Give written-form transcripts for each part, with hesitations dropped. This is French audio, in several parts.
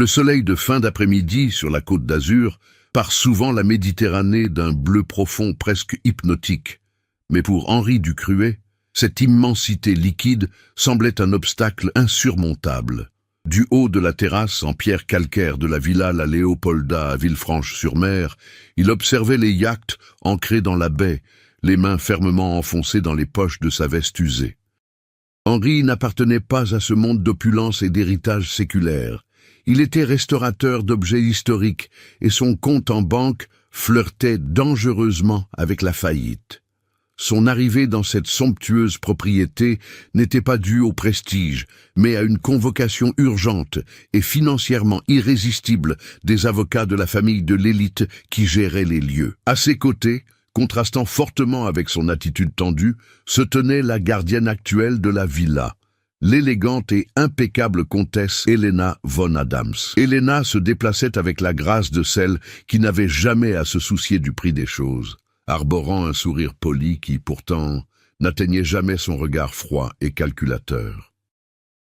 Le soleil de fin d'après-midi sur la côte d'Azur part souvent la Méditerranée d'un bleu profond presque hypnotique. Mais pour Henri Ducruet, cette immensité liquide semblait un obstacle insurmontable. Du haut de la terrasse en pierre calcaire de la villa La Léopolda à Villefranche-sur-Mer, il observait les yachts ancrés dans la baie, les mains fermement enfoncées dans les poches de sa veste usée. Henri n'appartenait pas à ce monde d'opulence et d'héritage séculaire. Il était restaurateur d'objets historiques et son compte en banque flirtait dangereusement avec la faillite. Son arrivée dans cette somptueuse propriété n'était pas due au prestige, mais à une convocation urgente et financièrement irrésistible des avocats de la famille de l'élite qui gérait les lieux. À ses côtés, contrastant fortement avec son attitude tendue, se tenait la gardienne actuelle de la villa, l'élégante et impeccable comtesse Helena von Adams. Helena se déplaçait avec la grâce de celle qui n'avait jamais à se soucier du prix des choses, arborant un sourire poli qui, pourtant, n'atteignait jamais son regard froid et calculateur.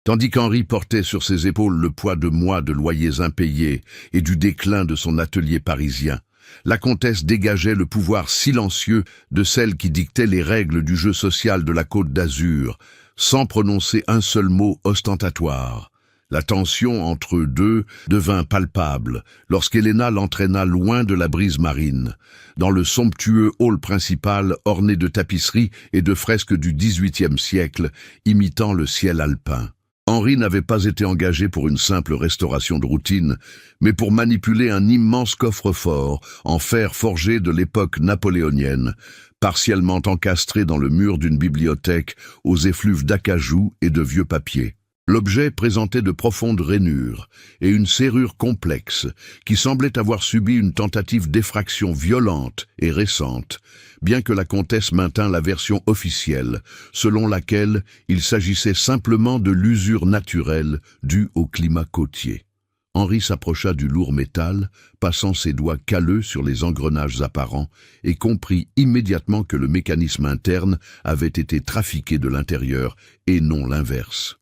Tandis qu'Henri portait sur ses épaules le poids de mois de loyers impayés et du déclin de son atelier parisien, la comtesse dégageait le pouvoir silencieux de celle qui dictait les règles du jeu social de la Côte d'Azur, sans prononcer un seul mot ostentatoire. La tension entre eux deux devint palpable lorsqu'Helena l'entraîna loin de la brise marine, dans le somptueux hall principal orné de tapisseries et de fresques du XVIIIe siècle, imitant le ciel alpin. Henri n'avait pas été engagé pour une simple restauration de routine, mais pour manipuler un immense coffre-fort en fer forgé de l'époque napoléonienne, partiellement encastré dans le mur d'une bibliothèque aux effluves d'acajou et de vieux papiers. L'objet présentait de profondes rainures et une serrure complexe qui semblait avoir subi une tentative d'effraction violente et récente, bien que la comtesse maintint la version officielle, selon laquelle il s'agissait simplement de l'usure naturelle due au climat côtier. Henri s'approcha du lourd métal, passant ses doigts calleux sur les engrenages apparents, et comprit immédiatement que le mécanisme interne avait été trafiqué de l'intérieur et non l'inverse.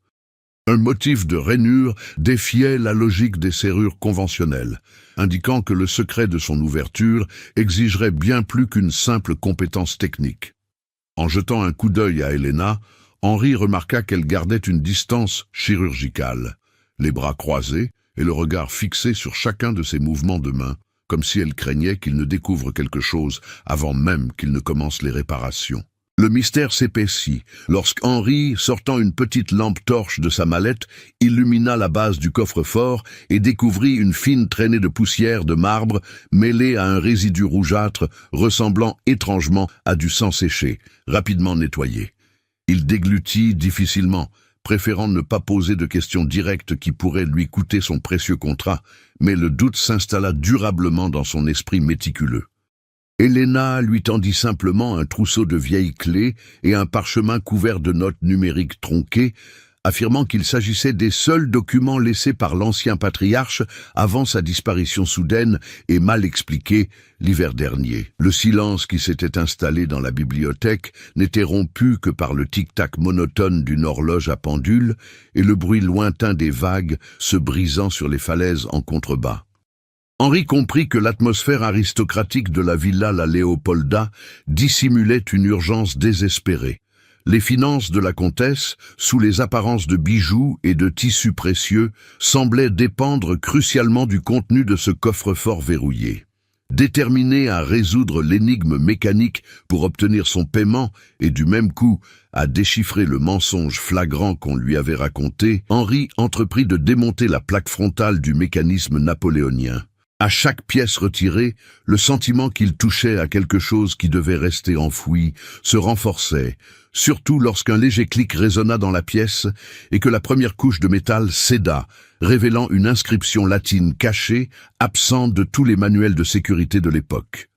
Un motif de rainure défiait la logique des serrures conventionnelles, indiquant que le secret de son ouverture exigerait bien plus qu'une simple compétence technique. En jetant un coup d'œil à Helena, Henri remarqua qu'elle gardait une distance chirurgicale, les bras croisés et le regard fixé sur chacun de ses mouvements de main, comme si elle craignait qu'il ne découvre quelque chose avant même qu'il ne commence les réparations. Le mystère s'épaissit lorsqu'Henri, sortant une petite lampe torche de sa mallette, illumina la base du coffre-fort et découvrit une fine traînée de poussière de marbre mêlée à un résidu rougeâtre ressemblant étrangement à du sang séché, rapidement nettoyé. Il déglutit difficilement, préférant ne pas poser de questions directes qui pourraient lui coûter son précieux contrat, mais le doute s'installa durablement dans son esprit méticuleux. Helena lui tendit simplement un trousseau de vieilles clés et un parchemin couvert de notes numériques tronquées, affirmant qu'il s'agissait des seuls documents laissés par l'ancien patriarche avant sa disparition soudaine et mal expliquée l'hiver dernier. Le silence qui s'était installé dans la bibliothèque n'était rompu que par le tic-tac monotone d'une horloge à pendule et le bruit lointain des vagues se brisant sur les falaises en contrebas. Henri comprit que l'atmosphère aristocratique de la villa La Léopolda dissimulait une urgence désespérée. Les finances de la comtesse, sous les apparences de bijoux et de tissus précieux, semblaient dépendre crucialement du contenu de ce coffre-fort verrouillé. Déterminé à résoudre l'énigme mécanique pour obtenir son paiement et du même coup à déchiffrer le mensonge flagrant qu'on lui avait raconté, Henri entreprit de démonter la plaque frontale du mécanisme napoléonien. À chaque pièce retirée, le sentiment qu'il touchait à quelque chose qui devait rester enfoui se renforçait, surtout lorsqu'un léger clic résonna dans la pièce et que la première couche de métal céda, révélant une inscription latine cachée, absente de tous les manuels de sécurité de l'époque.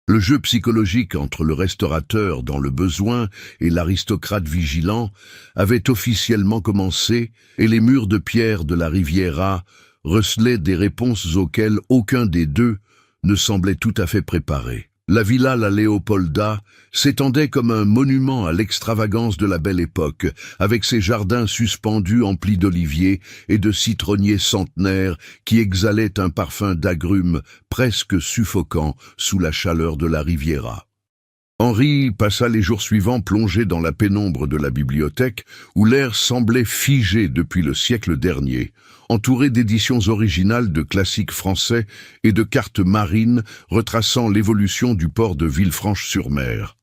Le jeu psychologique entre le restaurateur dans le besoin et l'aristocrate vigilant avait officiellement commencé et les murs de pierre de la Riviera recelaient des réponses auxquelles aucun des deux ne semblait tout à fait préparé. La villa La Leopolda s'étendait comme un monument à l'extravagance de la belle époque, avec ses jardins suspendus emplis d'oliviers et de citronniers centenaires qui exhalaient un parfum d'agrumes presque suffocant sous la chaleur de la Riviera. Henri passa les jours suivants plongé dans la pénombre de la bibliothèque, où l'air semblait figé depuis le siècle dernier, entouré d'éditions originales de classiques français et de cartes marines retraçant l'évolution du port de Villefranche-sur-Mer.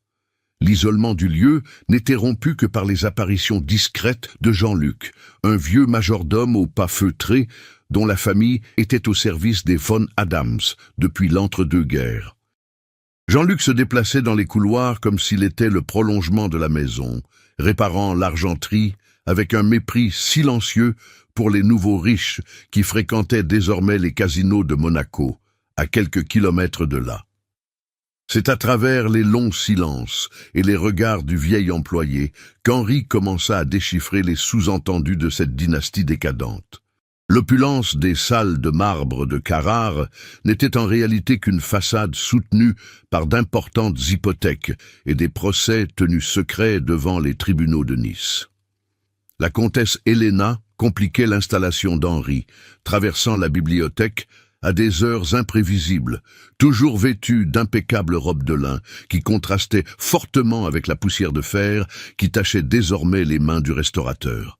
L'isolement du lieu n'était rompu que par les apparitions discrètes de Jean-Luc, un vieux majordome aux pas feutrés dont la famille était au service des von Adams depuis l'entre-deux-guerres. Jean-Luc se déplaçait dans les couloirs comme s'il était le prolongement de la maison, réparant l'argenterie avec un mépris silencieux pour les nouveaux riches qui fréquentaient désormais les casinos de Monaco, à quelques kilomètres de là. C'est à travers les longs silences et les regards du vieil employé qu'Henri commença à déchiffrer les sous-entendus de cette dynastie décadente. L'opulence des salles de marbre de Carrare n'était en réalité qu'une façade soutenue par d'importantes hypothèques et des procès tenus secrets devant les tribunaux de Nice. La comtesse Helena compliquait l'installation d'Henri, traversant la bibliothèque à des heures imprévisibles, toujours vêtue d'impeccables robes de lin qui contrastaient fortement avec la poussière de fer qui tachait désormais les mains du restaurateur.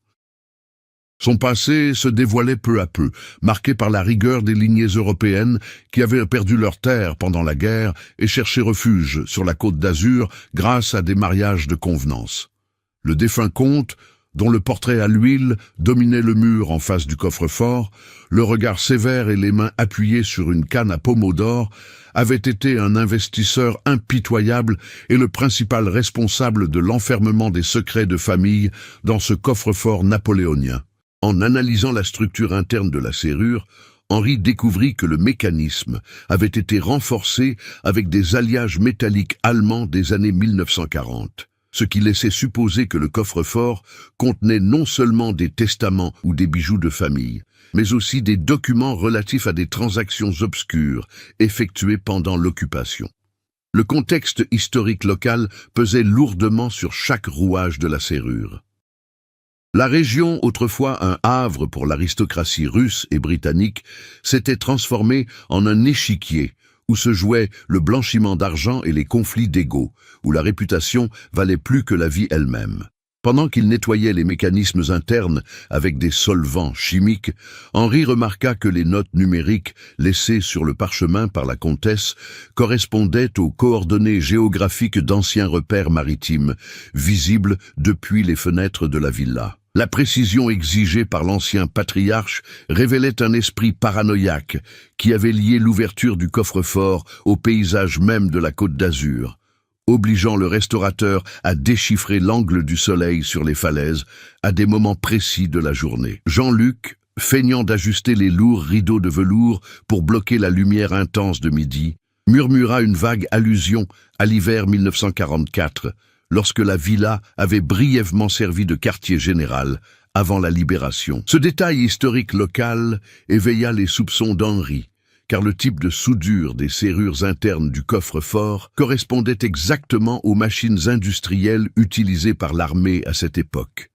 Son passé se dévoilait peu à peu, marqué par la rigueur des lignées européennes qui avaient perdu leurs terres pendant la guerre et cherché refuge sur la côte d'Azur grâce à des mariages de convenance. Le défunt comte, dont le portrait à l'huile dominait le mur en face du coffre-fort, le regard sévère et les mains appuyées sur une canne à pommeau d'or, avait été un investisseur impitoyable et le principal responsable de l'enfermement des secrets de famille dans ce coffre-fort napoléonien. En analysant la structure interne de la serrure, Henri découvrit que le mécanisme avait été renforcé avec des alliages métalliques allemands des années 1940, ce qui laissait supposer que le coffre-fort contenait non seulement des testaments ou des bijoux de famille, mais aussi des documents relatifs à des transactions obscures effectuées pendant l'occupation. Le contexte historique local pesait lourdement sur chaque rouage de la serrure. La région, autrefois un havre pour l'aristocratie russe et britannique, s'était transformée en un échiquier où se jouait le blanchiment d'argent et les conflits d'ego, où la réputation valait plus que la vie elle-même. Pendant qu'il nettoyait les mécanismes internes avec des solvants chimiques, Henri remarqua que les notes numériques laissées sur le parchemin par la comtesse correspondaient aux coordonnées géographiques d'anciens repères maritimes, visibles depuis les fenêtres de la villa. La précision exigée par l'ancien patriarche révélait un esprit paranoïaque qui avait lié l'ouverture du coffre-fort au paysage même de la Côte d'Azur, obligeant le restaurateur à déchiffrer l'angle du soleil sur les falaises à des moments précis de la journée. Jean-Luc, feignant d'ajuster les lourds rideaux de velours pour bloquer la lumière intense de midi, murmura une vague allusion à l'hiver 1944, lorsque la villa avait brièvement servi de quartier général avant la libération. Ce détail historique local éveilla les soupçons d'Henri, car le type de soudure des serrures internes du coffre-fort correspondait exactement aux machines industrielles utilisées par l'armée à cette époque.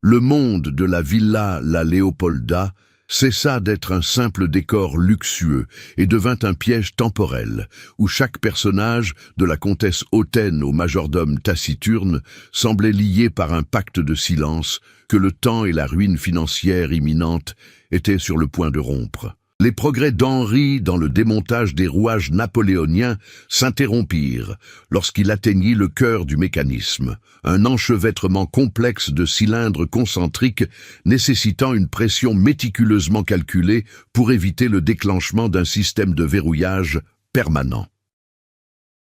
Le monde de la villa La Leopolda cessa d'être un simple décor luxueux et devint un piège temporel, où chaque personnage, de la comtesse hautaine au majordome taciturne, semblait lié par un pacte de silence que le temps et la ruine financière imminente étaient sur le point de rompre. Les progrès d'Henri dans le démontage des rouages napoléoniens s'interrompirent lorsqu'il atteignit le cœur du mécanisme, un enchevêtrement complexe de cylindres concentriques nécessitant une pression méticuleusement calculée pour éviter le déclenchement d'un système de verrouillage permanent.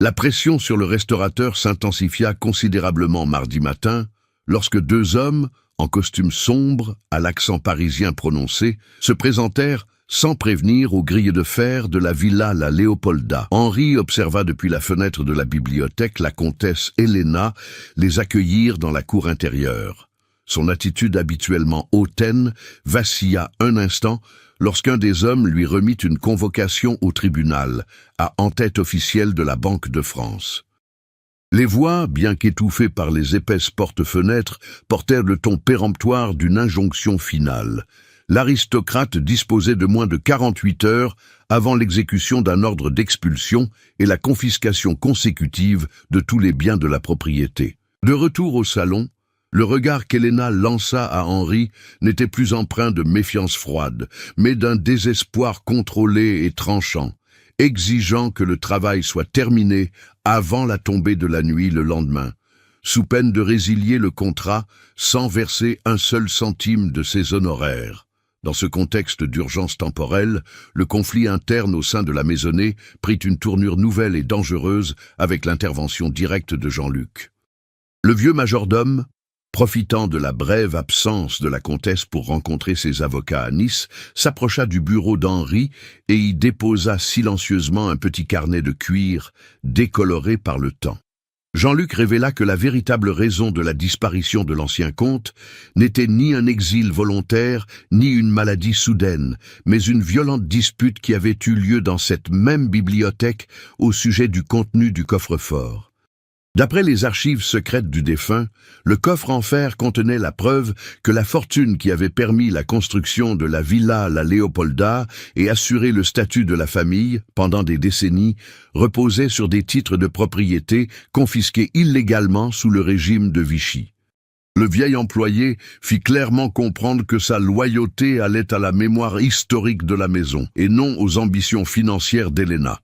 La pression sur le restaurateur s'intensifia considérablement mardi matin, lorsque deux hommes, en costume sombre, à l'accent parisien prononcé, se présentèrent sans prévenir aux grilles de fer de la villa La Leopolda. Henri observa depuis la fenêtre de la bibliothèque la comtesse Helena les accueillir dans la cour intérieure. Son attitude habituellement hautaine vacilla un instant lorsqu'un des hommes lui remit une convocation au tribunal, à en-tête officielle de la Banque de France. Les voix, bien qu'étouffées par les épaisses porte-fenêtres, portèrent le ton péremptoire d'une injonction finale. L'aristocrate disposait de moins de 48 heures avant l'exécution d'un ordre d'expulsion et la confiscation consécutive de tous les biens de la propriété. De retour au salon, le regard qu'Helena lança à Henri n'était plus empreint de méfiance froide, mais d'un désespoir contrôlé et tranchant, exigeant que le travail soit terminé avant la tombée de la nuit le lendemain, sous peine de résilier le contrat sans verser un seul centime de ses honoraires. Dans ce contexte d'urgence temporelle, le conflit interne au sein de la maisonnée prit une tournure nouvelle et dangereuse avec l'intervention directe de Jean-Luc. Le vieux majordome, profitant de la brève absence de la comtesse pour rencontrer ses avocats à Nice, s'approcha du bureau d'Henri et y déposa silencieusement un petit carnet de cuir décoloré par le temps. Jean-Luc révéla que la véritable raison de la disparition de l'ancien comte n'était ni un exil volontaire, ni une maladie soudaine, mais une violente dispute qui avait eu lieu dans cette même bibliothèque au sujet du contenu du coffre-fort. D'après les archives secrètes du défunt, le coffre en fer contenait la preuve que la fortune qui avait permis la construction de la Villa La Leopolda et assuré le statut de la famille pendant des décennies reposait sur des titres de propriété confisqués illégalement sous le régime de Vichy. Le vieil employé fit clairement comprendre que sa loyauté allait à la mémoire historique de la maison et non aux ambitions financières d'Helena,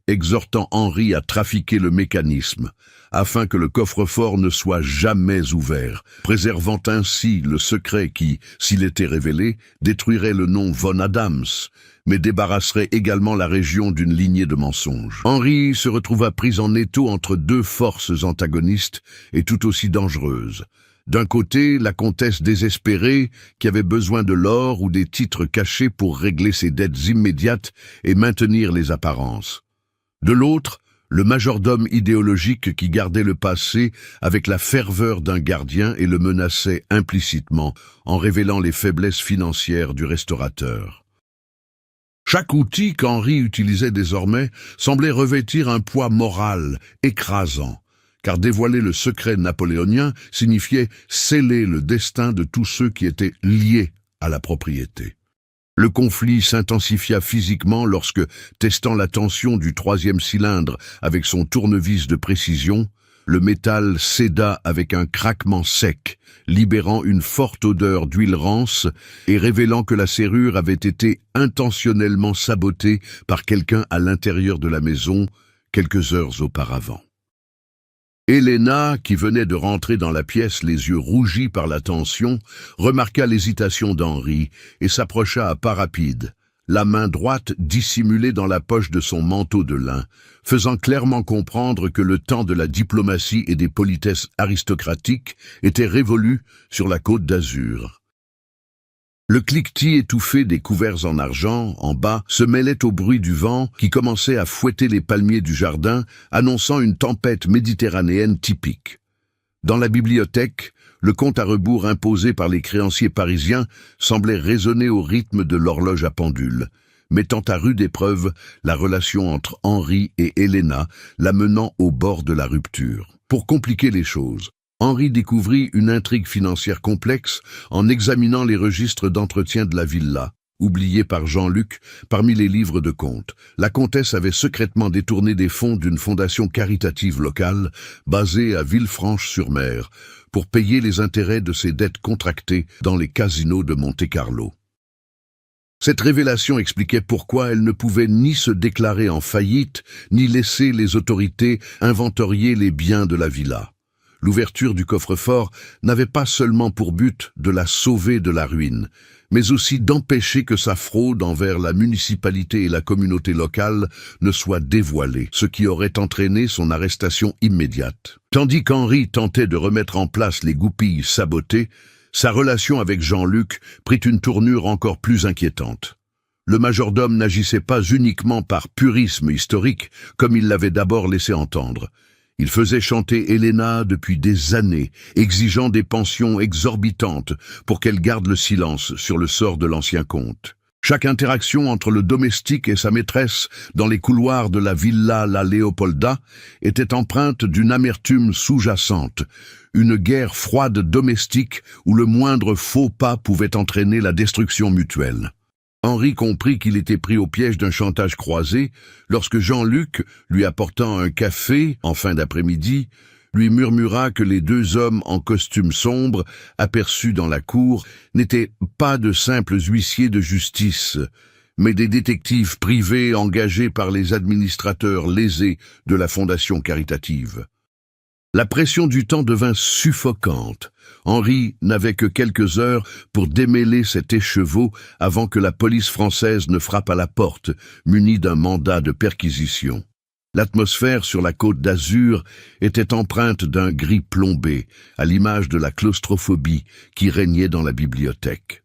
exhortant Henri à trafiquer le mécanisme, afin que le coffre-fort ne soit jamais ouvert, préservant ainsi le secret qui, s'il était révélé, détruirait le nom Von Adams, mais débarrasserait également la région d'une lignée de mensonges. Henri se retrouva pris en étau entre deux forces antagonistes et tout aussi dangereuses. D'un côté, la comtesse désespérée, qui avait besoin de l'or ou des titres cachés pour régler ses dettes immédiates et maintenir les apparences. De l'autre, le majordome idéologique qui gardait le passé avec la ferveur d'un gardien et le menaçait implicitement en révélant les faiblesses financières du restaurateur. Chaque outil qu'Henri utilisait désormais semblait revêtir un poids moral écrasant, car dévoiler le secret napoléonien signifiait sceller le destin de tous ceux qui étaient liés à la propriété. Le conflit s'intensifia physiquement lorsque, testant la tension du troisième cylindre avec son tournevis de précision, le métal céda avec un craquement sec, libérant une forte odeur d'huile rance et révélant que la serrure avait été intentionnellement sabotée par quelqu'un à l'intérieur de la maison quelques heures auparavant. Helena, qui venait de rentrer dans la pièce les yeux rougis par la tension, remarqua l'hésitation d'Henri et s'approcha à pas rapides, la main droite dissimulée dans la poche de son manteau de lin, faisant clairement comprendre que le temps de la diplomatie et des politesses aristocratiques était révolu sur la Côte d'Azur. Le cliquetis étouffé des couverts en argent, en bas, se mêlait au bruit du vent qui commençait à fouetter les palmiers du jardin, annonçant une tempête méditerranéenne typique. Dans la bibliothèque, le compte à rebours imposé par les créanciers parisiens semblait résonner au rythme de l'horloge à pendule, mettant à rude épreuve la relation entre Henri et Helena, la menant au bord de la rupture. Pour compliquer les choses, Henri découvrit une intrigue financière complexe en examinant les registres d'entretien de la villa, oubliés par Jean-Luc parmi les livres de comptes. La comtesse avait secrètement détourné des fonds d'une fondation caritative locale basée à Villefranche-sur-Mer pour payer les intérêts de ses dettes contractées dans les casinos de Monte-Carlo. Cette révélation expliquait pourquoi elle ne pouvait ni se déclarer en faillite, ni laisser les autorités inventorier les biens de la villa. L'ouverture du coffre-fort n'avait pas seulement pour but de la sauver de la ruine, mais aussi d'empêcher que sa fraude envers la municipalité et la communauté locale ne soit dévoilée, ce qui aurait entraîné son arrestation immédiate. Tandis qu'Henri tentait de remettre en place les goupilles sabotées, sa relation avec Jean-Luc prit une tournure encore plus inquiétante. Le majordome n'agissait pas uniquement par purisme historique, comme il l'avait d'abord laissé entendre. Il faisait chanter Helena depuis des années, exigeant des pensions exorbitantes pour qu'elle garde le silence sur le sort de l'ancien comte. Chaque interaction entre le domestique et sa maîtresse dans les couloirs de la Villa La Leopolda était empreinte d'une amertume sous-jacente, une guerre froide domestique où le moindre faux pas pouvait entraîner la destruction mutuelle. Henri comprit qu'il était pris au piège d'un chantage croisé lorsque Jean-Luc, lui apportant un café en fin d'après-midi, lui murmura que les deux hommes en costume sombre, aperçus dans la cour, n'étaient pas de simples huissiers de justice, mais des détectives privés engagés par les administrateurs lésés de la fondation caritative. La pression du temps devint suffocante. Henri n'avait que quelques heures pour démêler cet écheveau avant que la police française ne frappe à la porte, munie d'un mandat de perquisition. L'atmosphère sur la côte d'Azur était empreinte d'un gris plombé, à l'image de la claustrophobie qui régnait dans la bibliothèque.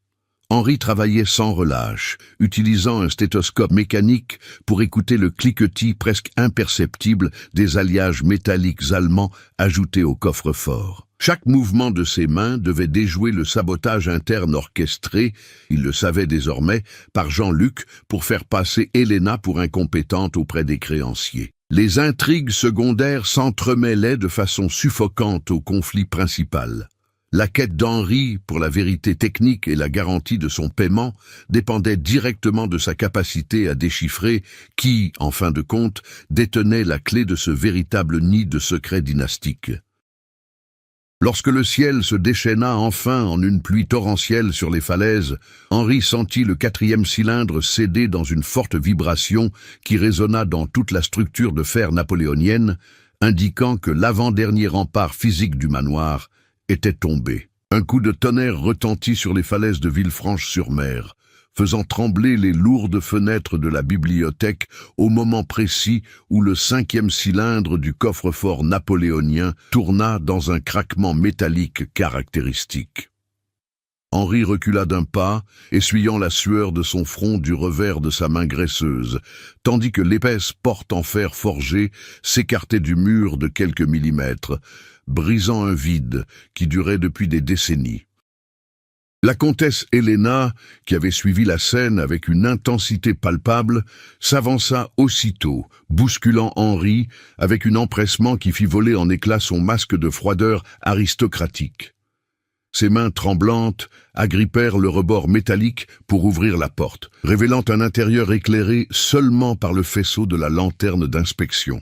Henri travaillait sans relâche, utilisant un stéthoscope mécanique pour écouter le cliquetis presque imperceptible des alliages métalliques allemands ajoutés au coffre-fort. Chaque mouvement de ses mains devait déjouer le sabotage interne orchestré, il le savait désormais, par Jean-Luc pour faire passer Helena pour incompétente auprès des créanciers. Les intrigues secondaires s'entremêlaient de façon suffocante au conflit principal. La quête d'Henri pour la vérité technique et la garantie de son paiement dépendait directement de sa capacité à déchiffrer qui, en fin de compte, détenait la clé de ce véritable nid de secrets dynastiques. Lorsque le ciel se déchaîna enfin en une pluie torrentielle sur les falaises, Henri sentit le 4e cylindre céder dans une forte vibration qui résonna dans toute la structure de fer napoléonienne, indiquant que l'avant-dernier rempart physique du manoir était tombé. Un coup de tonnerre retentit sur les falaises de Villefranche-sur-Mer, faisant trembler les lourdes fenêtres de la bibliothèque au moment précis où le 5e cylindre du coffre-fort napoléonien tourna dans un craquement métallique caractéristique. Henri recula d'un pas, essuyant la sueur de son front du revers de sa main graisseuse, tandis que l'épaisse porte en fer forgé s'écartait du mur de quelques millimètres, brisant un vide qui durait depuis des décennies. La comtesse Helena, qui avait suivi la scène avec une intensité palpable, s'avança aussitôt, bousculant Henri avec un empressement qui fit voler en éclats son masque de froideur aristocratique. Ses mains tremblantes agrippèrent le rebord métallique pour ouvrir la porte, révélant un intérieur éclairé seulement par le faisceau de la lanterne d'inspection.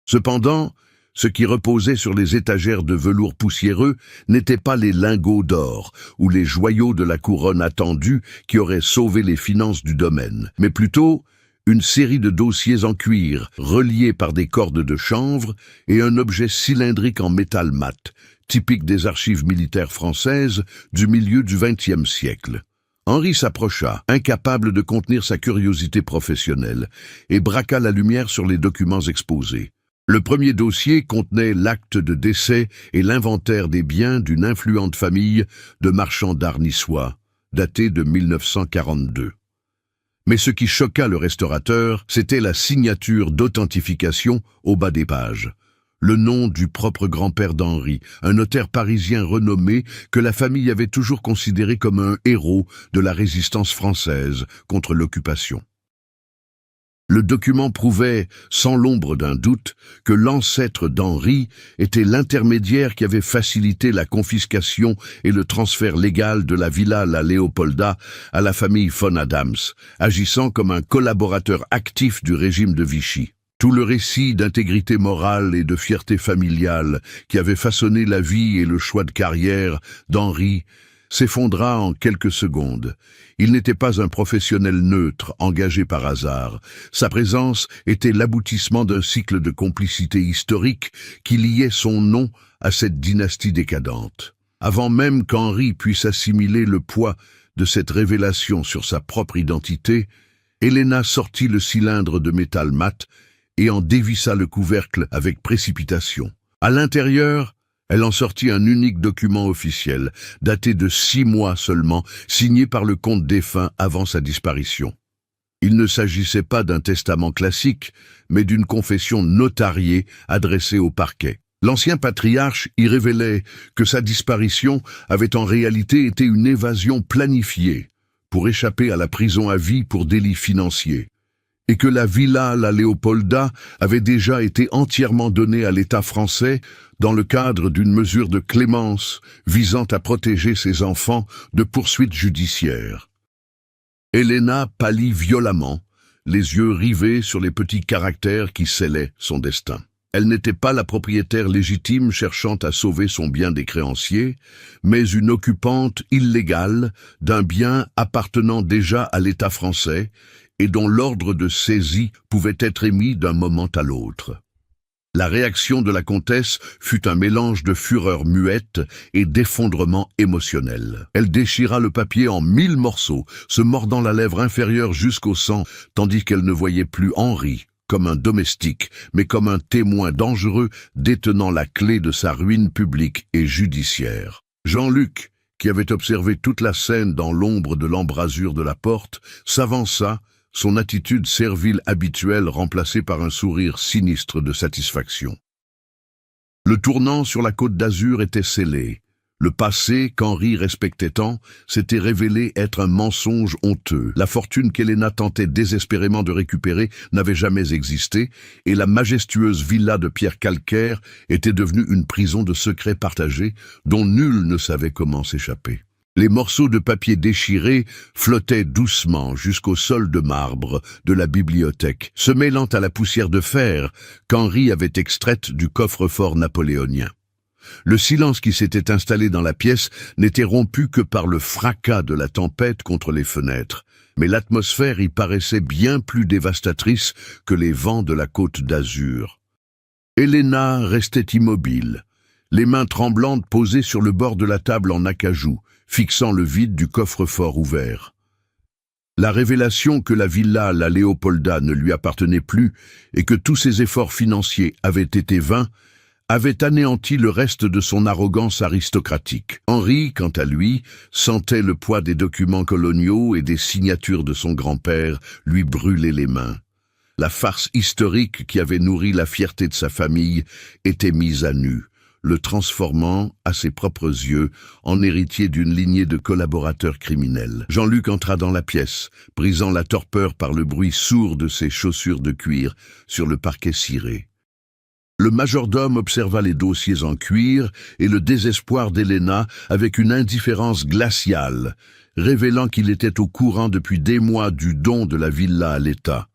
Cependant, ce qui reposait sur les étagères de velours poussiéreux n'étaient pas les lingots d'or ou les joyaux de la couronne attendue qui auraient sauvé les finances du domaine, mais plutôt une série de dossiers en cuir reliés par des cordes de chanvre et un objet cylindrique en métal mat, typique des archives militaires françaises du milieu du XXe siècle. Henri s'approcha, incapable de contenir sa curiosité professionnelle, et braqua la lumière sur les documents exposés. Le premier dossier contenait l'acte de décès et l'inventaire des biens d'une influente famille de marchands d'art niçois, daté de 1942. Mais ce qui choqua le restaurateur, c'était la signature d'authentification au bas des pages. Le nom du propre grand-père d'Henri, un notaire parisien renommé que la famille avait toujours considéré comme un héros de la résistance française contre l'occupation. Le document prouvait, sans l'ombre d'un doute, que l'ancêtre d'Henri était l'intermédiaire qui avait facilité la confiscation et le transfert légal de la Villa La Leopolda à la famille von Adams, agissant comme un collaborateur actif du régime de Vichy. Tout le récit d'intégrité morale et de fierté familiale qui avait façonné la vie et le choix de carrière d'Henri s'effondra en quelques secondes. Il n'était pas un professionnel neutre, engagé par hasard. Sa présence était l'aboutissement d'un cycle de complicité historique qui liait son nom à cette dynastie décadente. Avant même qu'Henri puisse assimiler le poids de cette révélation sur sa propre identité, Helena sortit le cylindre de métal mat et en dévissa le couvercle avec précipitation. À l'intérieur, elle en sortit un unique document officiel, daté de 6 mois seulement, signé par le comte défunt avant sa disparition. Il ne s'agissait pas d'un testament classique, mais d'une confession notariée adressée au parquet. L'ancien patriarche y révélait que sa disparition avait en réalité été une évasion planifiée pour échapper à la prison à vie pour délits financiers, et que la Villa La Leopolda avait déjà été entièrement donnée à l'État français dans le cadre d'une mesure de clémence visant à protéger ses enfants de poursuites judiciaires. Helena pâlit violemment, les yeux rivés sur les petits caractères qui scellaient son destin. Elle n'était pas la propriétaire légitime cherchant à sauver son bien des créanciers, mais une occupante illégale d'un bien appartenant déjà à l'État français et dont l'ordre de saisie pouvait être émis d'un moment à l'autre. La réaction de la comtesse fut un mélange de fureur muette et d'effondrement émotionnel. Elle déchira le papier en 1000 morceaux, se mordant la lèvre inférieure jusqu'au sang, tandis qu'elle ne voyait plus Henri comme un domestique, mais comme un témoin dangereux détenant la clé de sa ruine publique et judiciaire. Jean-Luc, qui avait observé toute la scène dans l'ombre de l'embrasure de la porte, s'avança, son attitude servile habituelle remplacée par un sourire sinistre de satisfaction. Le tournant sur la Côte d'Azur était scellé. Le passé, qu'Henri respectait tant, s'était révélé être un mensonge honteux. La fortune qu'Helena tentait désespérément de récupérer n'avait jamais existé, et la majestueuse villa de pierre calcaire était devenue une prison de secrets partagés dont nul ne savait comment s'échapper. Les morceaux de papier déchirés flottaient doucement jusqu'au sol de marbre de la bibliothèque, se mêlant à la poussière de fer qu'Henri avait extraite du coffre-fort napoléonien. Le silence qui s'était installé dans la pièce n'était rompu que par le fracas de la tempête contre les fenêtres, mais l'atmosphère y paraissait bien plus dévastatrice que les vents de la Côte d'Azur. Helena restait immobile, les mains tremblantes posées sur le bord de la table en acajou, fixant le vide du coffre-fort ouvert. La révélation que la Villa La Leopolda ne lui appartenait plus et que tous ses efforts financiers avaient été vains avait anéanti le reste de son arrogance aristocratique. Henri, quant à lui, sentait le poids des documents coloniaux et des signatures de son grand-père lui brûler les mains. La farce historique qui avait nourri la fierté de sa famille était mise à nu, le transformant, à ses propres yeux, en héritier d'une lignée de collaborateurs criminels. Jean-Luc entra dans la pièce, brisant la torpeur par le bruit sourd de ses chaussures de cuir sur le parquet ciré. Le majordome observa les dossiers en cuir et le désespoir d'Helena avec une indifférence glaciale, révélant qu'il était au courant depuis des mois du don de la villa à l'État.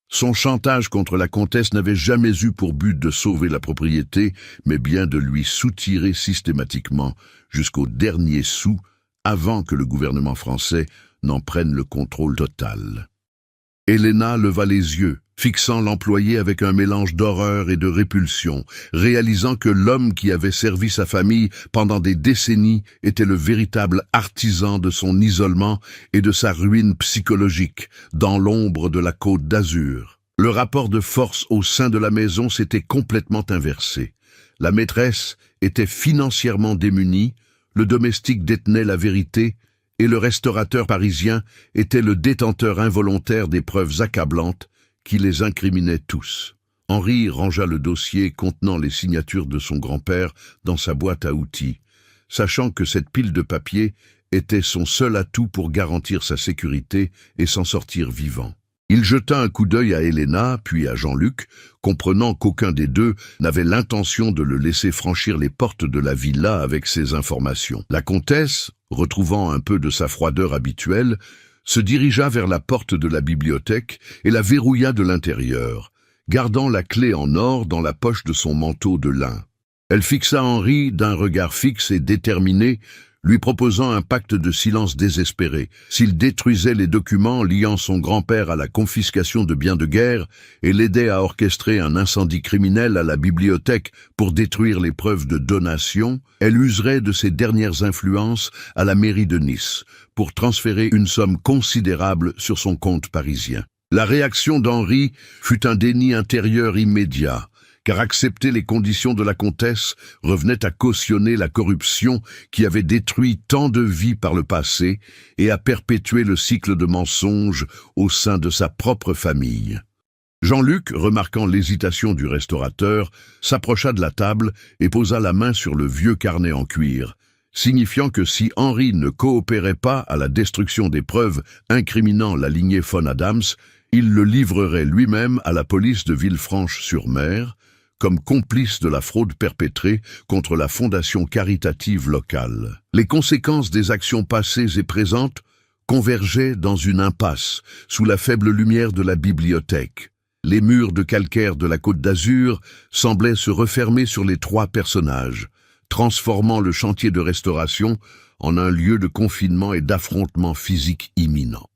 Son chantage contre la comtesse n'avait jamais eu pour but de sauver la propriété, mais bien de lui soutirer systématiquement jusqu'au dernier sou avant que le gouvernement français n'en prenne le contrôle total. Helena leva les yeux, fixant l'employé avec un mélange d'horreur et de répulsion, réalisant que l'homme qui avait servi sa famille pendant des décennies était le véritable artisan de son isolement et de sa ruine psychologique dans l'ombre de la Côte d'Azur. Le rapport de force au sein de la maison s'était complètement inversé. La maîtresse était financièrement démunie, le domestique détenait la vérité, et le restaurateur parisien était le détenteur involontaire des preuves accablantes qui les incriminaient tous. Henri rangea le dossier contenant les signatures de son grand-père dans sa boîte à outils, sachant que cette pile de papier était son seul atout pour garantir sa sécurité et s'en sortir vivant. Il jeta un coup d'œil à Helena, puis à Jean-Luc, comprenant qu'aucun des deux n'avait l'intention de le laisser franchir les portes de la villa avec ces informations. La comtesse, retrouvant un peu de sa froideur habituelle, se dirigea vers la porte de la bibliothèque et la verrouilla de l'intérieur, gardant la clé en or dans la poche de son manteau de lin. Elle fixa Henri d'un regard fixe et déterminé, lui proposant un pacte de silence désespéré. S'il détruisait les documents liant son grand-père à la confiscation de biens de guerre et l'aidait à orchestrer un incendie criminel à la bibliothèque pour détruire les preuves de donation, elle userait de ses dernières influences à la mairie de Nice pour transférer une somme considérable sur son compte parisien. La réaction d'Henri fut un déni intérieur immédiat, car accepter les conditions de la comtesse revenait à cautionner la corruption qui avait détruit tant de vies par le passé et à perpétuer le cycle de mensonges au sein de sa propre famille. Jean-Luc, remarquant l'hésitation du restaurateur, s'approcha de la table et posa la main sur le vieux carnet en cuir, signifiant que si Henri ne coopérait pas à la destruction des preuves incriminant la lignée von Adams, il le livrerait lui-même à la police de Villefranche-sur-Mer, comme complice de la fraude perpétrée contre la fondation caritative locale. Les conséquences des actions passées et présentes convergeaient dans une impasse, sous la faible lumière de la bibliothèque. Les murs de calcaire de la Côte d'Azur semblaient se refermer sur les trois personnages, transformant le chantier de restauration en un lieu de confinement et d'affrontement physique imminent.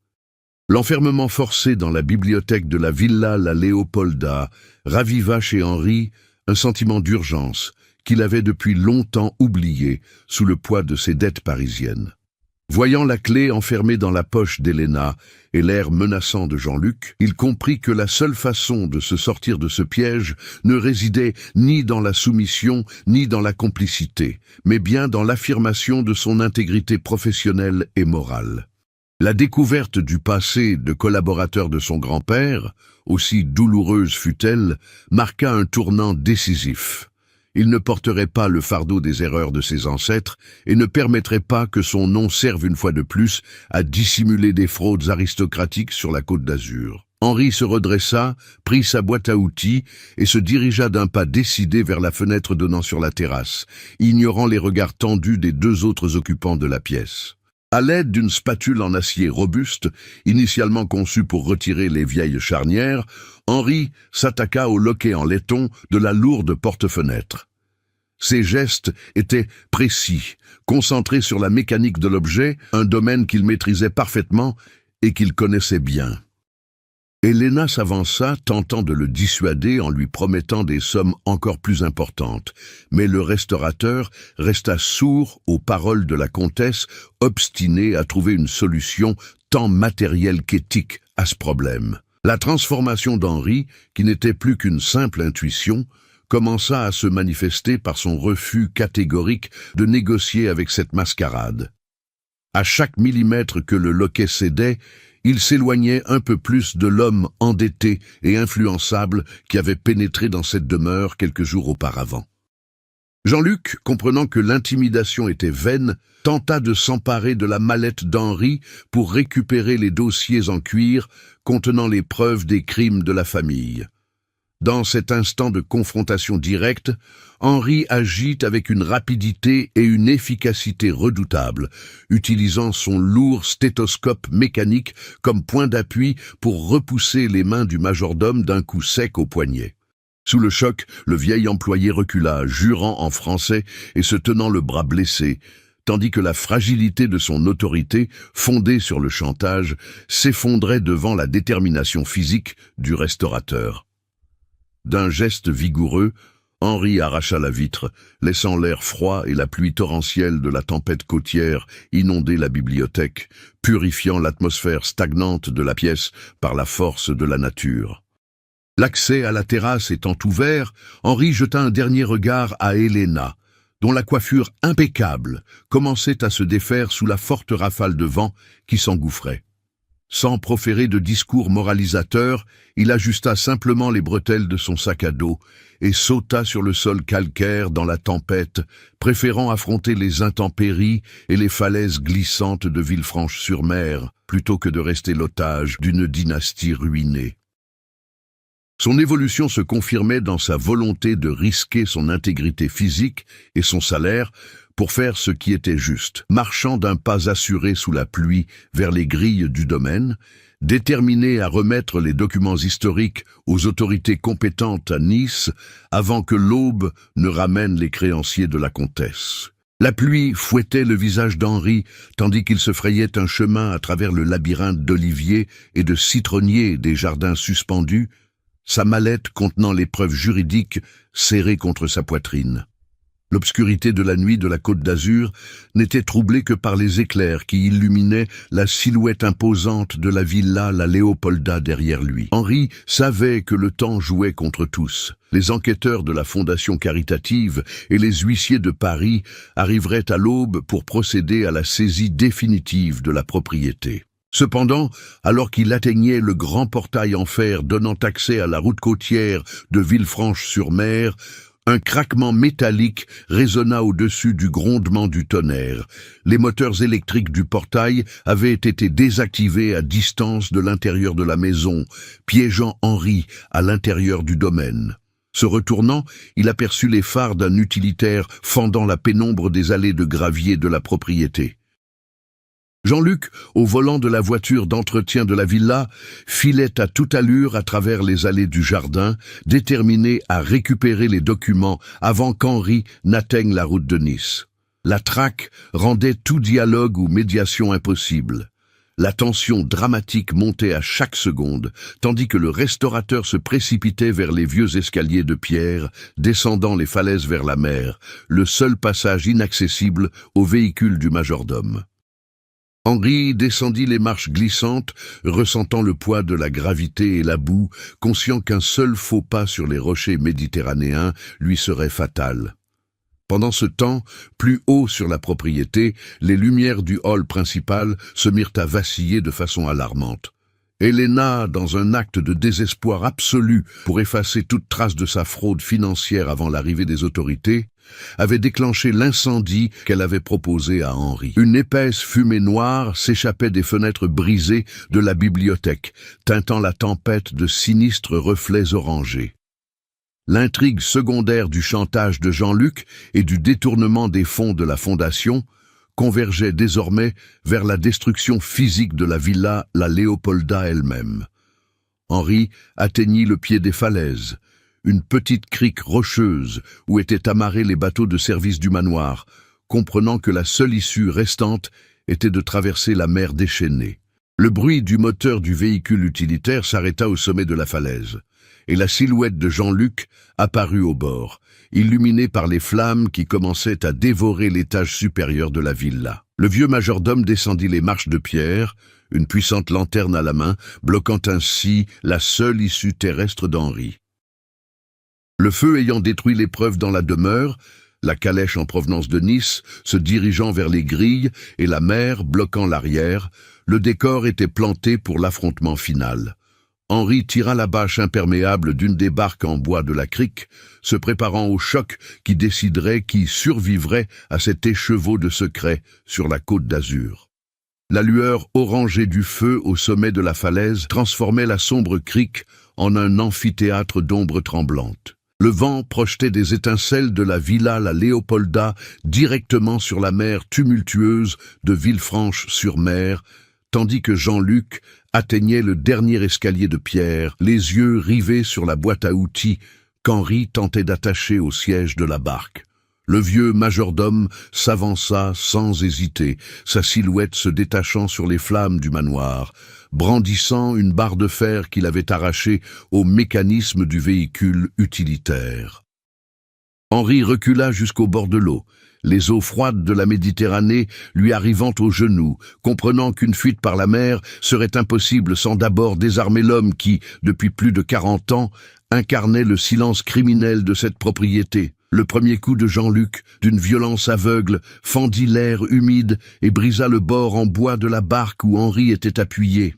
L'enfermement forcé dans la bibliothèque de la Villa La Leopolda raviva chez Henri un sentiment d'urgence qu'il avait depuis longtemps oublié sous le poids de ses dettes parisiennes. Voyant la clé enfermée dans la poche d'Héléna et l'air menaçant de Jean-Luc, il comprit que la seule façon de se sortir de ce piège ne résidait ni dans la soumission ni dans la complicité, mais bien dans l'affirmation de son intégrité professionnelle et morale. La découverte du passé de collaborateur de son grand-père, aussi douloureuse fut-elle, marqua un tournant décisif. Il ne porterait pas le fardeau des erreurs de ses ancêtres et ne permettrait pas que son nom serve une fois de plus à dissimuler des fraudes aristocratiques sur la Côte d'Azur. Henri se redressa, prit sa boîte à outils et se dirigea d'un pas décidé vers la fenêtre donnant sur la terrasse, ignorant les regards tendus des deux autres occupants de la pièce. À l'aide d'une spatule en acier robuste, initialement conçue pour retirer les vieilles charnières, Henri s'attaqua au loquet en laiton de la lourde porte-fenêtre. Ses gestes étaient précis, concentrés sur la mécanique de l'objet, un domaine qu'il maîtrisait parfaitement et qu'il connaissait bien. Héléna s'avança, tentant de le dissuader en lui promettant des sommes encore plus importantes, mais le restaurateur resta sourd aux paroles de la comtesse, obstiné à trouver une solution tant matérielle qu'éthique à ce problème. La transformation d'Henri, qui n'était plus qu'une simple intuition, commença à se manifester par son refus catégorique de négocier avec cette mascarade. À chaque millimètre que le loquet cédait, il s'éloignait un peu plus de l'homme endetté et influençable qui avait pénétré dans cette demeure quelques jours auparavant. Jean-Luc, comprenant que l'intimidation était vaine, tenta de s'emparer de la mallette d'Henri pour récupérer les dossiers en cuir contenant les preuves des crimes de la famille. Dans cet instant de confrontation directe, Henri agit avec une rapidité et une efficacité redoutables, utilisant son lourd stéthoscope mécanique comme point d'appui pour repousser les mains du majordome d'un coup sec au poignet. Sous le choc, le vieil employé recula, jurant en français et se tenant le bras blessé, tandis que la fragilité de son autorité, fondée sur le chantage, s'effondrait devant la détermination physique du restaurateur. D'un geste vigoureux, Henri arracha la vitre, laissant l'air froid et la pluie torrentielle de la tempête côtière inonder la bibliothèque, purifiant l'atmosphère stagnante de la pièce par la force de la nature. L'accès à la terrasse étant ouvert, Henri jeta un dernier regard à Héléna, dont la coiffure impeccable commençait à se défaire sous la forte rafale de vent qui s'engouffrait. Sans proférer de discours moralisateur, il ajusta simplement les bretelles de son sac à dos et sauta sur le sol calcaire dans la tempête, préférant affronter les intempéries et les falaises glissantes de Villefranche-sur-Mer plutôt que de rester l'otage d'une dynastie ruinée. Son évolution se confirmait dans sa volonté de risquer son intégrité physique et son salaire pour faire ce qui était juste, marchant d'un pas assuré sous la pluie vers les grilles du domaine, déterminé à remettre les documents historiques aux autorités compétentes à Nice avant que l'aube ne ramène les créanciers de la comtesse. La pluie fouettait le visage d'Henri, tandis qu'il se frayait un chemin à travers le labyrinthe d'oliviers et de citronniers des jardins suspendus, sa mallette contenant les preuves juridiques serrée contre sa poitrine. L'obscurité de la nuit de la Côte d'Azur n'était troublée que par les éclairs qui illuminaient la silhouette imposante de la villa La Léopolda derrière lui. Henri savait que le temps jouait contre tous. Les enquêteurs de la Fondation caritative et les huissiers de Paris arriveraient à l'aube pour procéder à la saisie définitive de la propriété. Cependant, alors qu'il atteignait le grand portail en fer donnant accès à la route côtière de Villefranche-sur-Mer, un craquement métallique résonna au-dessus du grondement du tonnerre. Les moteurs électriques du portail avaient été désactivés à distance de l'intérieur de la maison, piégeant Henri à l'intérieur du domaine. Se retournant, il aperçut les phares d'un utilitaire fendant la pénombre des allées de gravier de la propriété. Jean-Luc, au volant de la voiture d'entretien de la villa, filait à toute allure à travers les allées du jardin, déterminé à récupérer les documents avant qu'Henri n'atteigne la route de Nice. La traque rendait tout dialogue ou médiation impossible. La tension dramatique montait à chaque seconde, tandis que le restaurateur se précipitait vers les vieux escaliers de pierre, descendant les falaises vers la mer, le seul passage inaccessible au véhicule du majordome. Henri descendit les marches glissantes, ressentant le poids de la gravité et la boue, conscient qu'un seul faux pas sur les rochers méditerranéens lui serait fatal. Pendant ce temps, plus haut sur la propriété, les lumières du hall principal se mirent à vaciller de façon alarmante. Helena, dans un acte de désespoir absolu pour effacer toute trace de sa fraude financière avant l'arrivée des autorités, avait déclenché l'incendie qu'elle avait proposé à Henri. Une épaisse fumée noire s'échappait des fenêtres brisées de la bibliothèque, teintant la tempête de sinistres reflets orangés. L'intrigue secondaire du chantage de Jean-Luc et du détournement des fonds de la Fondation convergeait désormais vers la destruction physique de la villa La Léopolda elle-même. Henri atteignit le pied des falaises, une petite crique rocheuse où étaient amarrés les bateaux de service du manoir, comprenant que la seule issue restante était de traverser la mer déchaînée. Le bruit du moteur du véhicule utilitaire s'arrêta au sommet de la falaise, et la silhouette de Jean-Luc apparut au bord, illuminée par les flammes qui commençaient à dévorer l'étage supérieur de la villa. Le vieux majordome descendit les marches de pierre, une puissante lanterne à la main, bloquant ainsi la seule issue terrestre d'Henri. Le feu ayant détruit les preuves dans la demeure, la calèche en provenance de Nice se dirigeant vers les grilles et la mer bloquant l'arrière, le décor était planté pour l'affrontement final. Henri tira la bâche imperméable d'une des barques en bois de la crique, se préparant au choc qui déciderait qui survivrait à cet écheveau de secret sur la Côte d'Azur. La lueur orangée du feu au sommet de la falaise transformait la sombre crique en un amphithéâtre d'ombres tremblantes. Le vent projetait des étincelles de la villa La Léopolda directement sur la mer tumultueuse de Villefranche-sur-Mer, tandis que Jean-Luc atteignait le dernier escalier de pierre, les yeux rivés sur la boîte à outils qu'Henri tentait d'attacher au siège de la barque. Le vieux majordome s'avança sans hésiter, sa silhouette se détachant sur les flammes du manoir, brandissant une barre de fer qu'il avait arrachée au mécanisme du véhicule utilitaire. Henri recula jusqu'au bord de l'eau, les eaux froides de la Méditerranée lui arrivant aux genoux, comprenant qu'une fuite par la mer serait impossible sans d'abord désarmer l'homme qui, depuis plus de 40 ans, incarnait le silence criminel de cette propriété. Le premier coup de Jean-Luc, d'une violence aveugle, fendit l'air humide et brisa le bord en bois de la barque où Henri était appuyé.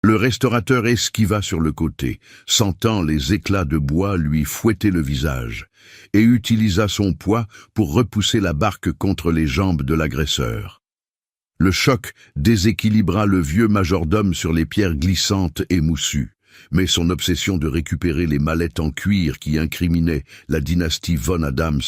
Le restaurateur esquiva sur le côté, sentant les éclats de bois lui fouetter le visage, et utilisa son poids pour repousser la barque contre les jambes de l'agresseur. Le choc déséquilibra le vieux majordome sur les pierres glissantes et moussues, mais son obsession de récupérer les mallettes en cuir qui incriminaient la dynastie von Adams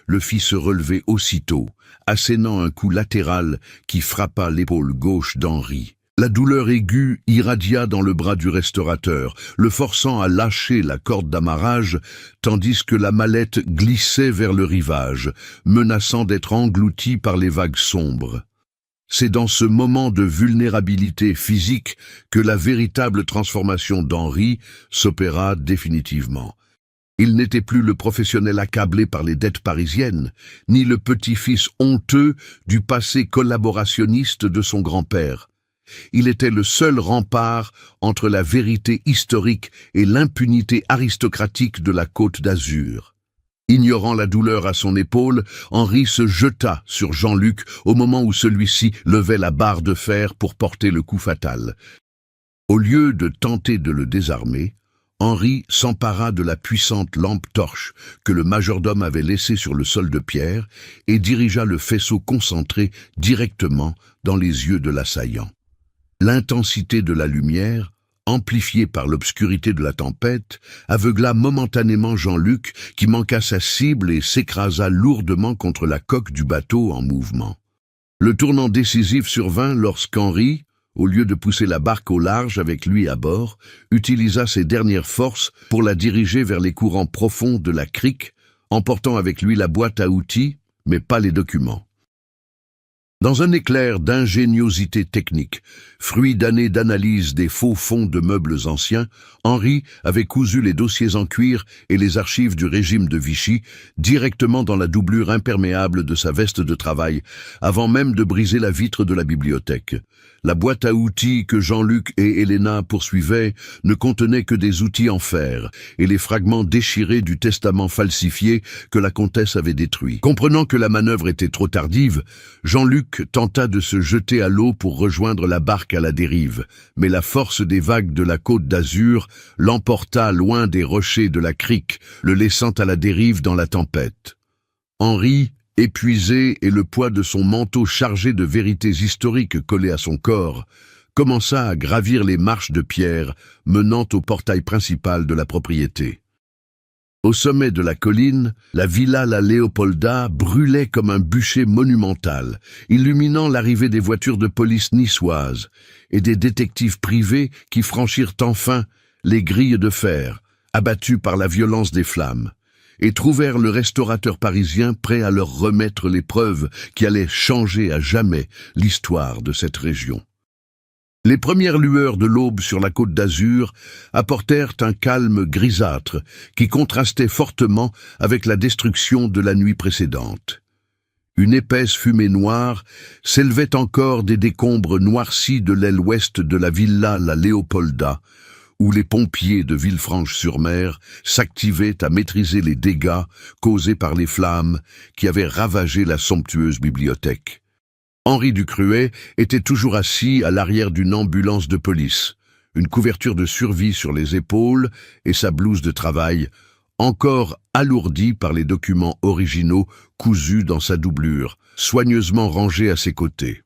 le fit se relever aussitôt, assénant un coup latéral qui frappa l'épaule gauche d'Henri. La douleur aiguë irradia dans le bras du restaurateur, le forçant à lâcher la corde d'amarrage, tandis que la mallette glissait vers le rivage, menaçant d'être engloutie par les vagues sombres. C'est dans ce moment de vulnérabilité physique que la véritable transformation d'Henri s'opéra définitivement. Il n'était plus le professionnel accablé par les dettes parisiennes, ni le petit-fils honteux du passé collaborationniste de son grand-père. Il était le seul rempart entre la vérité historique et l'impunité aristocratique de la Côte d'Azur. Ignorant la douleur à son épaule, Henri se jeta sur Jean-Luc au moment où celui-ci levait la barre de fer pour porter le coup fatal. Au lieu de tenter de le désarmer, Henri s'empara de la puissante lampe torche que le majordome avait laissée sur le sol de pierre et dirigea le faisceau concentré directement dans les yeux de l'assaillant. L'intensité de la lumière, amplifiée par l'obscurité de la tempête, aveugla momentanément Jean-Luc qui manqua sa cible et s'écrasa lourdement contre la coque du bateau en mouvement. Le tournant décisif survint lorsqu'Henri, au lieu de pousser la barque au large avec lui à bord, utilisa ses dernières forces pour la diriger vers les courants profonds de la crique, emportant avec lui la boîte à outils, mais pas les documents. Dans un éclair d'ingéniosité technique, fruit d'années d'analyse des faux fonds de meubles anciens, Henri avait cousu les dossiers en cuir et les archives du régime de Vichy directement dans la doublure imperméable de sa veste de travail, avant même de briser la vitre de la bibliothèque. La boîte à outils que Jean-Luc et Helena poursuivaient ne contenait que des outils en fer et les fragments déchirés du testament falsifié que la comtesse avait détruit. Comprenant que la manœuvre était trop tardive, Jean-Luc tenta de se jeter à l'eau pour rejoindre la barque à la dérive, mais la force des vagues de la Côte d'Azur l'emporta loin des rochers de la crique, le laissant à la dérive dans la tempête. Henri, épuisé et le poids de son manteau chargé de vérités historiques collé à son corps, commença à gravir les marches de pierre menant au portail principal de la propriété. Au sommet de la colline, la Villa La Leopolda brûlait comme un bûcher monumental, illuminant l'arrivée des voitures de police niçoises et des détectives privés qui franchirent enfin les grilles de fer, abattus par la violence des flammes, et trouvèrent le restaurateur parisien prêt à leur remettre les preuves qui allaient changer à jamais l'histoire de cette région. Les premières lueurs de l'aube sur la Côte d'Azur apportèrent un calme grisâtre qui contrastait fortement avec la destruction de la nuit précédente. Une épaisse fumée noire s'élevait encore des décombres noircis de l'aile ouest de la Villa La Leopolda, où les pompiers de Villefranche-sur-Mer s'activaient à maîtriser les dégâts causés par les flammes qui avaient ravagé la somptueuse bibliothèque. Henri Ducruet était toujours assis à l'arrière d'une ambulance de police, une couverture de survie sur les épaules et sa blouse de travail, encore alourdie par les documents originaux cousus dans sa doublure, soigneusement rangés à ses côtés.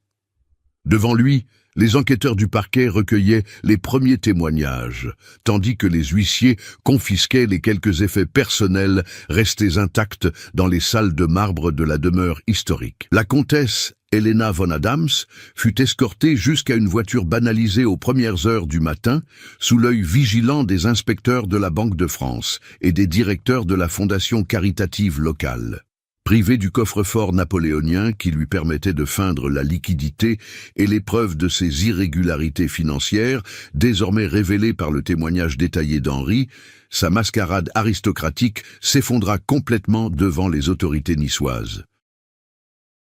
Devant lui, les enquêteurs du parquet recueillaient les premiers témoignages, tandis que les huissiers confisquaient les quelques effets personnels restés intacts dans les salles de marbre de la demeure historique. La comtesse Helena von Adams fut escortée jusqu'à une voiture banalisée aux premières heures du matin, sous l'œil vigilant des inspecteurs de la Banque de France et des directeurs de la fondation caritative locale. Privé du coffre-fort napoléonien qui lui permettait de feindre la liquidité et les preuves de ses irrégularités financières, désormais révélées par le témoignage détaillé d'Henri, sa mascarade aristocratique s'effondra complètement devant les autorités niçoises.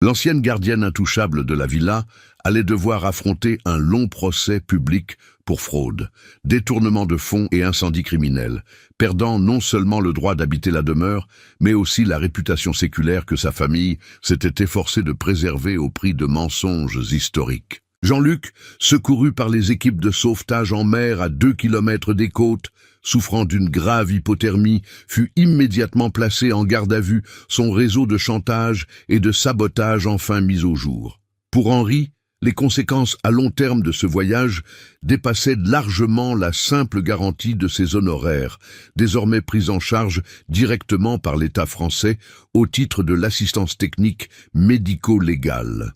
L'ancienne gardienne intouchable de la villa allait devoir affronter un long procès public pour fraude, détournement de fonds et incendie criminel, perdant non seulement le droit d'habiter la demeure, mais aussi la réputation séculaire que sa famille s'était efforcée de préserver au prix de mensonges historiques. Jean-Luc, secouru par les équipes de sauvetage en mer à 2 kilomètres des côtes, souffrant d'une grave hypothermie, fut immédiatement placé en garde à vue, son réseau de chantage et de sabotage enfin mis au jour. Pour Henri, les conséquences à long terme de ce voyage dépassaient largement la simple garantie de ses honoraires, désormais pris en charge directement par l'État français au titre de l'assistance technique médico-légale.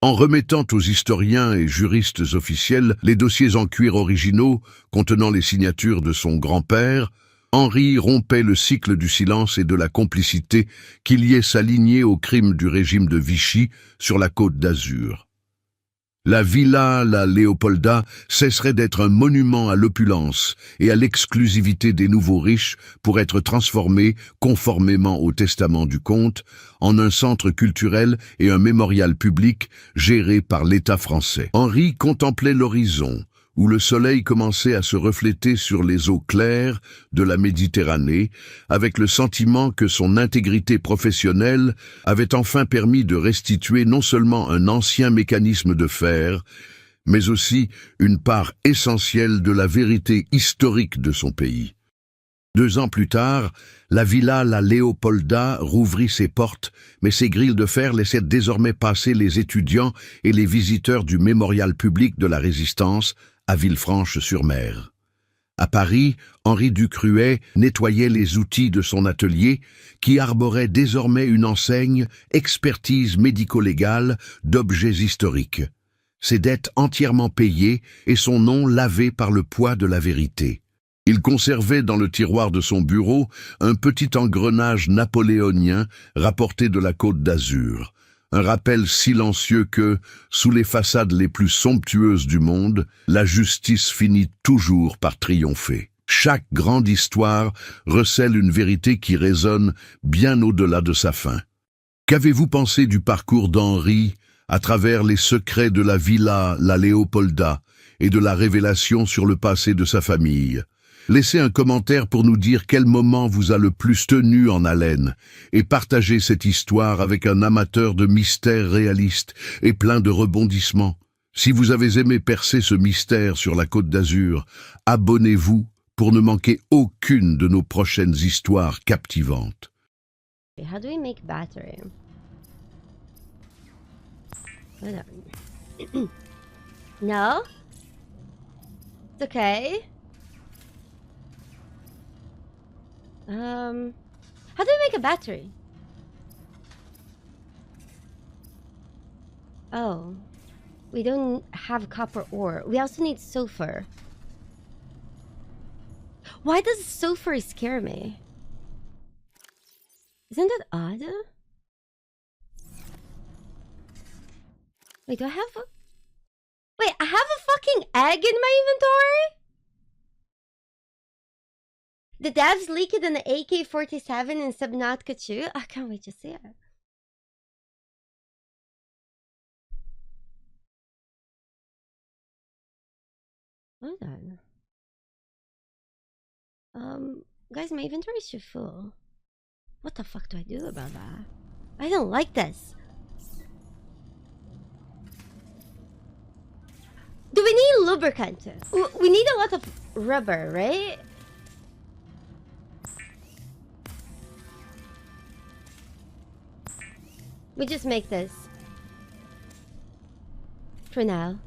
En remettant aux historiens et juristes officiels les dossiers en cuir originaux contenant les signatures de son grand-père, Henri rompait le cycle du silence et de la complicité qui liait sa lignée au crime du régime de Vichy sur la Côte d'Azur. La Villa La Leopolda cesserait d'être un monument à l'opulence et à l'exclusivité des nouveaux riches pour être transformée, conformément au testament du comte, en un centre culturel et un mémorial public géré par l'État français. Henri contemplait l'horizon, où le soleil commençait à se refléter sur les eaux claires de la Méditerranée, avec le sentiment que son intégrité professionnelle avait enfin permis de restituer non seulement un ancien mécanisme de fer, mais aussi une part essentielle de la vérité historique de son pays. 2 ans plus tard, la Villa La Leopolda rouvrit ses portes, mais ses grilles de fer laissaient désormais passer les étudiants et les visiteurs du mémorial public de la Résistance à Villefranche-sur-Mer. À Paris, Henri Ducruet nettoyait les outils de son atelier, qui arborait désormais une enseigne expertise médico-légale d'objets historiques. Ses dettes entièrement payées et son nom lavé par le poids de la vérité. Il conservait dans le tiroir de son bureau un petit engrenage napoléonien rapporté de la Côte d'Azur. Un rappel silencieux que, sous les façades les plus somptueuses du monde, la justice finit toujours par triompher. Chaque grande histoire recèle une vérité qui résonne bien au-delà de sa fin. Qu'avez-vous pensé du parcours d'Henri à travers les secrets de la Villa La Leopolda et de la révélation sur le passé de sa famille? Laissez un commentaire pour nous dire quel moment vous a le plus tenu en haleine et partagez cette histoire avec un amateur de mystères réalistes et plein de rebondissements. Si vous avez aimé percer ce mystère sur la Côte d'Azur, abonnez-vous pour ne manquer aucune de nos prochaines histoires captivantes. How do we make battery? Hold on. No? It's okay. How do we make a battery? Oh, we don't have copper ore. We also need sulfur. Why does sulfur scare me? Isn't that odd? Wait, do I have a... Wait, I have a fucking egg in my inventory? The devs leaked an AK-47 in Subnautica 2? I can't wait to see it. Hold on. Guys, my inventory is too full. What the fuck do I do about that? I don't like this. Do we need lubricant? We need a lot of rubber, right? We just make this. For now.